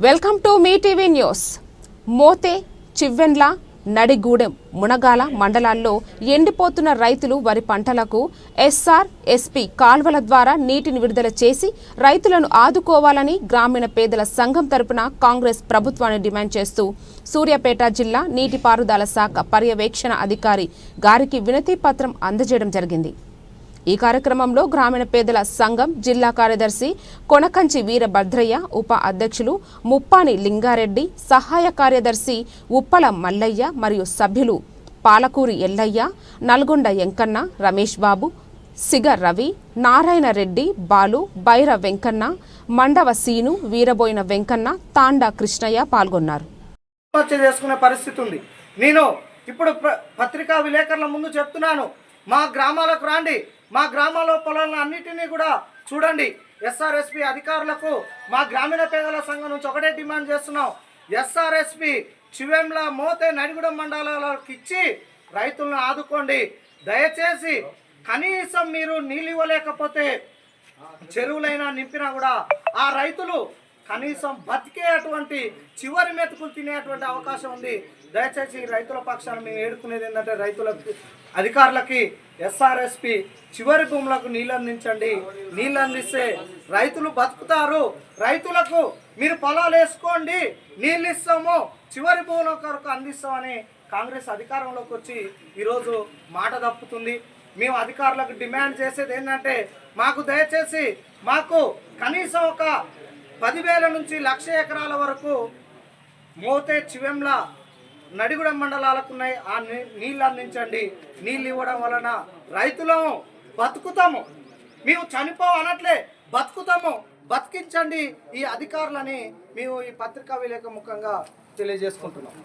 Welcome to మీ TV news. Mothey, Chivvemla, Nadigudem, Munagala మండలాల్లో ఎండిపోతున్న రైతులు వరి పంటలకు ఎస్ఆర్-ఎస్పీ కాల్వల ద్వారా నీటిని విడుదల చేసి రైతులను ఆదుకోవాలని గ్రామీణ పేదల సంఘం తరపున కాంగ్రెస్ ప్రభుత్వాన్ని డిమాండ్ చేస్తూ సూర్యాపేట జిల్లా నీటిపారుదల శాఖ పర్యవేక్షణ అధికారి గారికి వినతి పత్రం అందజేయడం జరిగింది. ఈ కార్యక్రమంలో గ్రామీణ పేదల సంఘం జిల్లా కార్యదర్శి కొనకంచి వీరభద్రయ్య, ఉప అధ్యక్షులు ముప్పాని లింగారెడ్డి, సహాయ కార్యదర్శి ఉప్పల మల్లయ్య మరియు సభ్యులు పాలకూరి ఎల్లయ్య, నల్గొండ ఎంకన్న, రమేష్ బాబు, సిగ రవి, నారాయణ రెడ్డి, బాలు, బైర వెంకన్న, మండవ సీను, వీరబోయిన వెంకన్న, తాండా కృష్ణయ్య పాల్గొన్నారు. నేను ఇప్పుడు పత్రికా విలేకరుల ముందు చెప్తున్నాను, మా గ్రామాలకు రండి, మా గ్రామాల పొలాలను అన్నిటినీ కూడా చూడండి. ఎస్ఆర్ఎస్పీ అధికారులకు మా గ్రామీణ పేదల సంఘం నుంచి ఒకటే డిమాండ్ చేస్తున్నాం. ఎస్ఆర్ఎస్పీ చివెంల, మోతే, నడిగూడెం మండలాలకు ఇచ్చి రైతులను ఆదుకోండి. దయచేసి కనీసం మీరు నీళ్ళు ఇవ్వలేకపోతే చెరువులైనా నింపినా కూడా ఆ రైతులు కనీసం బతికేటువంటి చివరి మెతుకులు తినేటువంటి అవకాశం ఉంది. దయచేసి రైతుల పక్షాన్ని మేము ఏడుకునేది ఏంటంటే రైతులకు, అధికారులకి ఎస్ఆర్ఎస్పీ చివరి భూములకు నీళ్ళు అందించండి. నీళ్ళు అందిస్తే రైతులు బతుకుతారు. రైతులకు మీరు పొలాలు వేసుకోండి, నీళ్ళు ఇస్తాము, చివరి భూముల కొరకు అందిస్తామని కాంగ్రెస్ అధికారంలోకి వచ్చి ఈరోజు మాట తప్పుతుంది. మేము అధికారులకు డిమాండ్ చేసేది ఏంటంటే దయచేసి మాకు కనీసం ఒక 10,000 నుంచి 1,00,000 ఎకరాల వరకు మోతే, చివెంల, నడిగూడెం మండలాలకు ఉన్నాయి. ఆ నీళ్ళు అందించండి. నీళ్ళు ఇవ్వడం వలన రైతులము బతుకుతాము. మేము అనట్లే, బతుకుతాము. బతికించండి ఈ అధికారులని మేము ఈ పత్రికా విలేకరు ముఖంగా తెలియజేసుకుంటున్నాం.